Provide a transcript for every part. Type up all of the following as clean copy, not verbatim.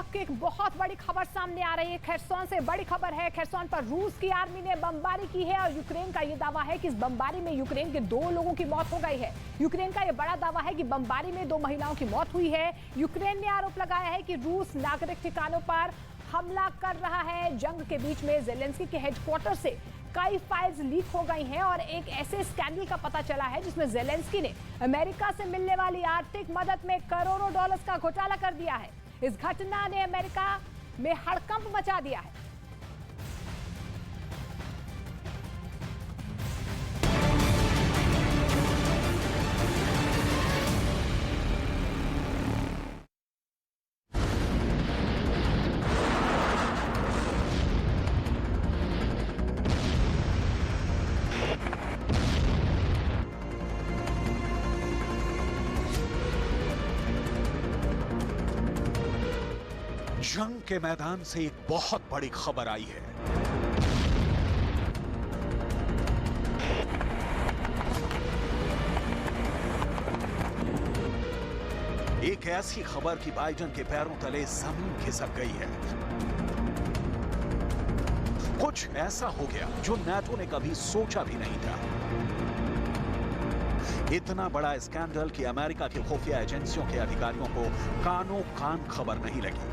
आपकी एक बहुत बड़ी खबर सामने आ रही है। खेरसोन से बड़ी खबर है। खेरसोन पर रूस की आर्मी ने बमबारी की है और यूक्रेन का यह दावा है कि इस बमबारी में यूक्रेन के 2 लोगों की मौत हो गई है। यूक्रेन का यह बड़ा दावा है कि बमबारी में 2 महिलाओं की मौत हुई है। यूक्रेन ने आरोप लगाया है कि रूस नागरिक ठिकानों पर हमला कर रहा है। जंग के बीच में जेलेंस्की के हेडक्वार्टर से कई फाइल्स लीक हो गई हैं और एक ऐसे स्कैंडल का पता चला है जिसमें जेलेंस्की ने अमेरिका से मिलने वाली आर्थिक मदद में करोड़ों डॉलर्स का घोटाला कर दिया है। इस घटना ने अमेरिका में हड़कंप मचा दिया है। जंग के मैदान से एक बहुत बड़ी खबर आई है। एक ऐसी खबर कि बाइडेन के पैरों तले जमीन खिसक गई है। कुछ ऐसा हो गया जो नाटो ने कभी सोचा भी नहीं था। इतना बड़ा स्कैंडल कि अमेरिका की खुफिया एजेंसियों के अधिकारियों को कानों कान खबर नहीं लगी।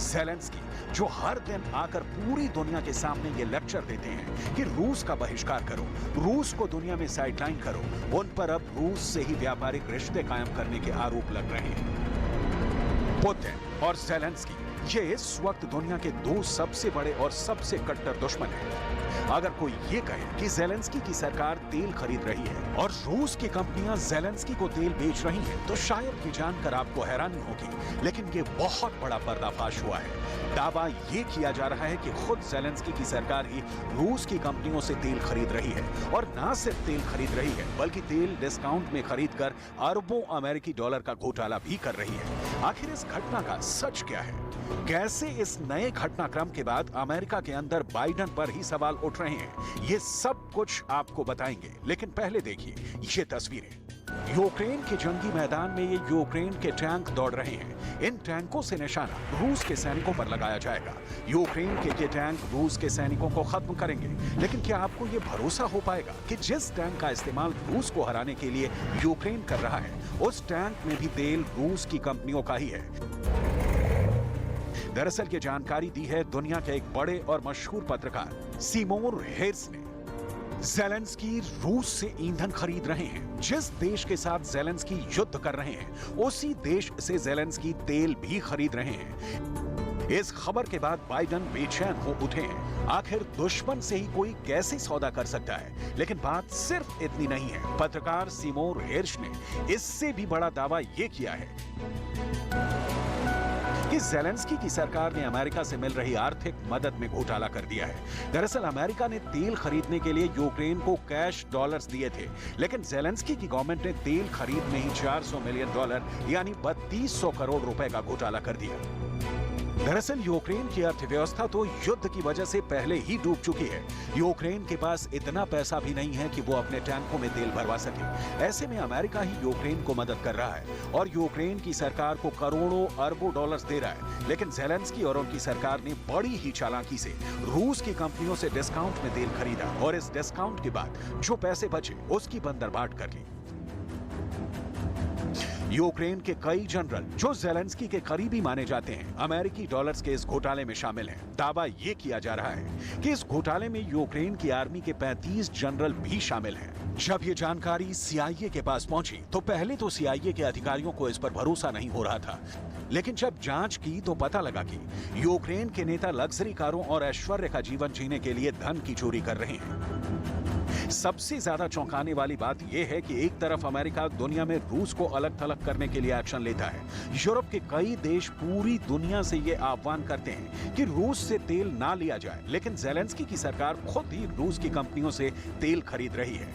जेलेंस्की जो हर दिन आकर पूरी दुनिया के सामने ये लेक्चर देते हैं कि रूस का बहिष्कार करो, रूस को दुनिया में साइडलाइन करो, उन पर अब रूस से ही व्यापारिक रिश्ते कायम करने के आरोप लग रहे हैं। पुतिन और जेलेंस्की ये इस वक्त दुनिया के 2 सबसे बड़े और सबसे कट्टर दुश्मन हैं। अगर कोई ये कहे कि जेलेंस्की की सरकार तेल खरीद रही है और रूस की कंपनियां जेलेंस्की को तेल बेच रही हैं, तो शायद ये जानकर आपको हैरानी होगी, लेकिन ये बहुत बड़ा पर्दाफाश हुआ है। दावा ये किया जा रहा है कि खुद जेलेंस्की की सरकार ही रूस की कंपनियों से तेल खरीद रही है और ना सिर्फ तेल खरीद रही है बल्कि तेल डिस्काउंट में खरीदकर अरबों अमेरिकी डॉलर का घोटाला भी कर रही है। आखिर इस घटना का सच क्या है? कैसे इस नए घटनाक्रम के बाद अमेरिका के अंदर बाइडेन पर ही सवाल उठ रहे हैं, ये सब कुछ आपको बताएंगे। लेकिन पहले देखिए ये तस्वीरें। यूक्रेन के जंगी मैदान में ये यूक्रेन के टैंक दौड़ रहे हैं। इन टैंकों से निशाना रूस के सैनिकों पर लगाया जाएगा। यूक्रेन के ये टैंक रूस के सैनिकों को खत्म करेंगे। लेकिन क्या आपको ये भरोसा हो पाएगा कि जिस टैंक का इस्तेमाल रूस को हराने के लिए यूक्रेन कर रहा है, उस टैंक में भी तेल रूस की कंपनियों का ही है? दरअसल ये जानकारी दी है दुनिया के एक बड़े और मशहूर पत्रकार सीमोर हेर्स ने। जेलेंस्की रूस से ईंधन खरीद रहे हैं। जिस देश के साथ जेलेंस्की युद्ध कर रहे हैं, उसी देश से जेलेंस्की तेल भी खरीद रहे हैं। इस खबर के बाद बाइडेन बेचैन हो उठे हैं। आखिर दुश्मन से ही कोई कैसे सौदा कर सकता है? लेकिन बात सिर्फ इतनी नहीं है। पत्रकार सीमोर हेर्स ने इससे भी बड़ा दावा यह किया है कि जेलेंस्की की सरकार ने अमेरिका से मिल रही आर्थिक मदद में घोटाला कर दिया है। दरअसल अमेरिका ने तेल खरीदने के लिए यूक्रेन को कैश डॉलर्स दिए थे, लेकिन जेलेंस्की की गवर्नमेंट ने तेल खरीद में ही $400 मिलियन यानी 3200 करोड़ रुपए का घोटाला कर दिया। दरअसल यूक्रेन की अर्थव्यवस्था तो युद्ध की वजह से पहले ही डूब चुकी है। यूक्रेन के पास इतना पैसा भी नहीं है कि वो अपने टैंकों में तेल भरवा सके। ऐसे में अमेरिका ही यूक्रेन को मदद कर रहा है और यूक्रेन की सरकार को करोड़ों अरबों डॉलर्स दे रहा है। लेकिन जेलेंस्की और उनकी सरकार ने बड़ी ही चालाकी से रूस की कंपनियों से डिस्काउंट में तेल खरीदा और इस डिस्काउंट के बाद जो पैसे बचे उसकी बंदरबाट कर ली। यूक्रेन के कई जनरल जो जेलेंस्की के करीबी माने जाते हैं, अमेरिकी डॉलर्स के इस घोटाले में शामिल हैं। दावा यह किया जा रहा है कि इस घोटाले में यूक्रेन की आर्मी के 35 जनरल भी शामिल हैं। जब ये जानकारी सीआईए के पास पहुंची तो पहले तो सीआईए के अधिकारियों को इस पर भरोसा नहीं हो रहा था, लेकिन जब जांच की तो पता लगा कि यूक्रेन के नेता लग्जरी कारों और ऐश्वर्य का जीवन जीने के लिए धन की चोरी कर रहे हैं। सबसे ज्यादा चौंकाने वाली बात यह है कि एक तरफ अमेरिका दुनिया में रूस को अलग थलग करने के लिए एक्शन लेता है। यूरोप के कई देश पूरी दुनिया से यह आह्वान करते हैं कि रूस से तेल ना लिया जाए, लेकिन जेलेंस्की की सरकार खुद ही रूस की कंपनियों से तेल खरीद रही है।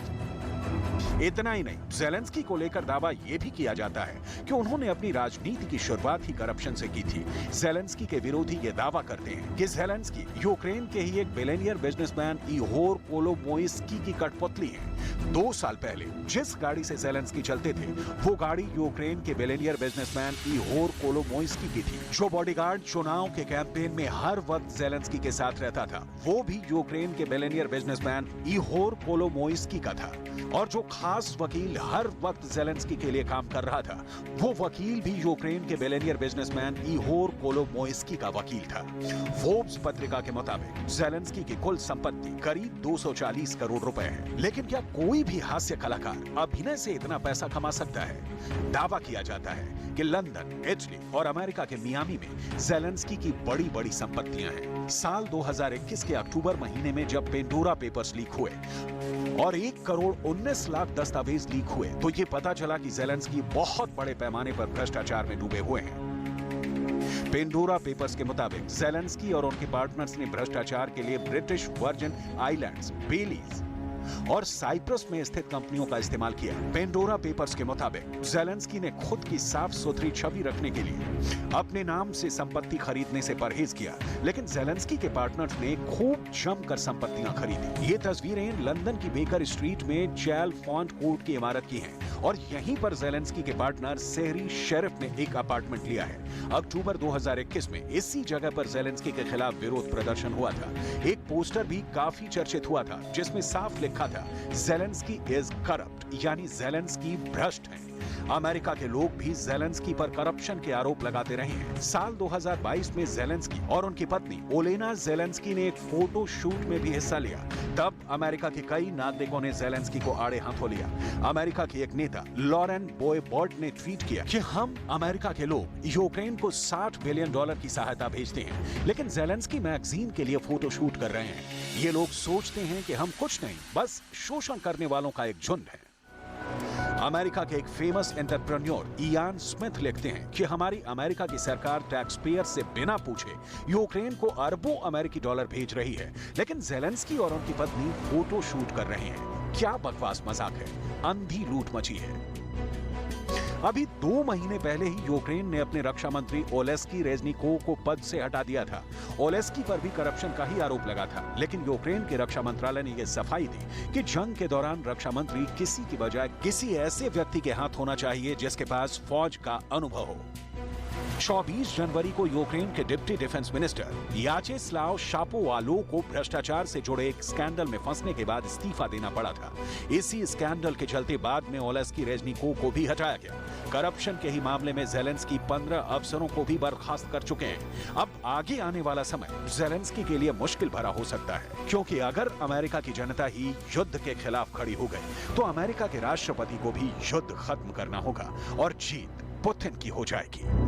इतना ही नहीं, ज़ेलेंस्की को लेकर दावा यह भी किया जाता है कि उन्होंने अपनी राजनीति की शुरुआत ही करप्शन से की थी। ज़ेलेंस्की के विरोधी ये दावा करते हैं कि ज़ेलेंस्की यूक्रेन के ही एक बिलियनियर बिजनेसमैन इहोर कोलोमोइस्की की कठपुतली है। 2 साल पहले जिस गाड़ी से ज़ेलेंस्की चलते थे, वो गाड़ी यूक्रेन के बिलियनियर बिजनेसमैन इहोर कोलोमोइस्की की थी, जो बॉडीगार्ड चुनाव के कैंपेन में हर वक्त ज़ेलेंस्की के साथ रहता था। वो भी यूक्रेन के बिलियनियर बिजनेसमैन इहोर कोलोमोइस्की का था। और जो खास वकील हर वक्त ज़ेलेंस्की के लिए काम कर रहा था, वो वकील भी यूक्रेन के बिलियनियर बिजनेसमैन इहोर कोलोमोइस्की का वकील था। फोर्ब्स पत्रिका के मुताबिक ज़ेलेंस्की की कुल संपत्ति करीब 240 करोड़ रुपए है। लेकिन क्या कोई भी हास्य कलाकार अभिनय से इतना पैसा कमा सकता है? दावा किया जाता है कि लंदन, इटली और अमेरिका के मियामी में ज़ेलेंस्की की बड़ी-बड़ी संपत्तियां हैं। साल 2021 के अक्टूबर महीने में जब पेंडोरा पेपर्स लीक हुए और 1 करोड़ 19 लाख दस्तावेज लीक हुए, तो ये पता चला कि ज़ेलेंस्की बहुत बड़े पैमाने पर भ्रष्टाचार में डूबे हुए हैं। पेंडोरा पेपर्स के मुताबिक ज़ेलेंस्की और उनके पार्टनर्स ने भ्रष्टाचार के लिए ब्रिटिश वर्जिन आइलैंड्स, बेलीज और साइप्रस में स्थित कंपनियों का इस्तेमाल किया। पेंडोरा पेपर्स के मुताबिक ज़ेलेंस्की ने खुद की साफ सुथरी छवि रखने के लिए अपने नाम से संपत्ति खरीदने से परहेज किया, लेकिन ज़ेलेंस्की के पार्टनर्स ने खूब जमकर संपत्तियां खरीदी। ये तस्वीरें लंदन की बेकर स्ट्रीट में चैल फॉन्ट कोर्ट की इमारत की हैं और यहीं पर ज़ेलेंस्की के पार्टनर सेहरी शेरिफ ने एक अपार्टमेंट लिया है। अक्टूबर 2021 में इसी जगह पर ज़ेलेंस्की के खिलाफ विरोध प्रदर्शन हुआ था। एक पोस्टर भी काफी चर्चित हुआ था, जिसमें साफ लिखा था, ज़ेलेंस्की इज करप्ट, यानी ज़ेलेंस्की भ्रष्ट है। अमेरिका के लोग भी ज़ेलेंस्की पर करप्शन के आरोप लगाते रहे हैं। साल 2022 में ज़ेलेंस्की और उनकी पत्नी ओलेना ज़ेलेंस्की ने एक फोटो शूट में भी हिस्सा लिया। तब अमेरिका के कई नागरिकों ने ज़ेलेंस्की को आड़े हाथों लिया। अमेरिका के एक नेता लॉरेन बोयबॉर्ट ने ट्वीट किया कि हम अमेरिका के लोग यूक्रेन को $60 बिलियन की सहायता भेजते हैं, लेकिन ज़ेलेंस्की मैगजीन के लिए फोटो शूट कर रहे हैं। ये लोग सोचते हैं कि हम कुछ नहीं, बस शोषण करने वालों का एक झुंड है। अमेरिका के एक फेमस एंटरप्रेन्योर इयान स्मिथ लिखते हैं कि हमारी अमेरिका की सरकार टैक्स पेयर से बिना पूछे यूक्रेन को अरबों अमेरिकी डॉलर भेज रही है, लेकिन ज़ेलेंस्की और उनकी पत्नी फोटो शूट कर रहे हैं। क्या बकवास मजाक है, अंधी लूट मची है। अभी 2 महीने पहले ही यूक्रेन ने अपने रक्षा मंत्री ओलेस्की रेजनिकोव को पद से हटा दिया था। ओलेस्की पर भी करप्शन का ही आरोप लगा था, लेकिन यूक्रेन के रक्षा मंत्रालय ने यह सफाई दी कि जंग के दौरान रक्षा मंत्री किसी की बजाय किसी ऐसे व्यक्ति के हाथ होना चाहिए जिसके पास फौज का अनुभव हो। 24 जनवरी को यूक्रेन के डिप्टी डिफेंस मिनिस्टर याचेस्लाव शापोवालोव को भ्रष्टाचार से जुड़े एक स्कैंडल में फंसने के बाद इस्तीफा देना पड़ा था। इसी स्कैंडल के चलते बाद में ओलेस्की रेजनिकोव को भी हटाया गया। करप्शन के ही मामले में ज़ेलेंस्की 15 अफसरों को भी बर्खास्त कर चुके हैं। अब आगे आने वाला समय ज़ेलेंस्की के लिए मुश्किल भरा हो सकता है, क्योंकि अगर अमेरिका की जनता ही युद्ध के खिलाफ खड़ी हो गई, तो अमेरिका के राष्ट्रपति को भी युद्ध खत्म करना होगा और जीत पुतिन की हो जाएगी।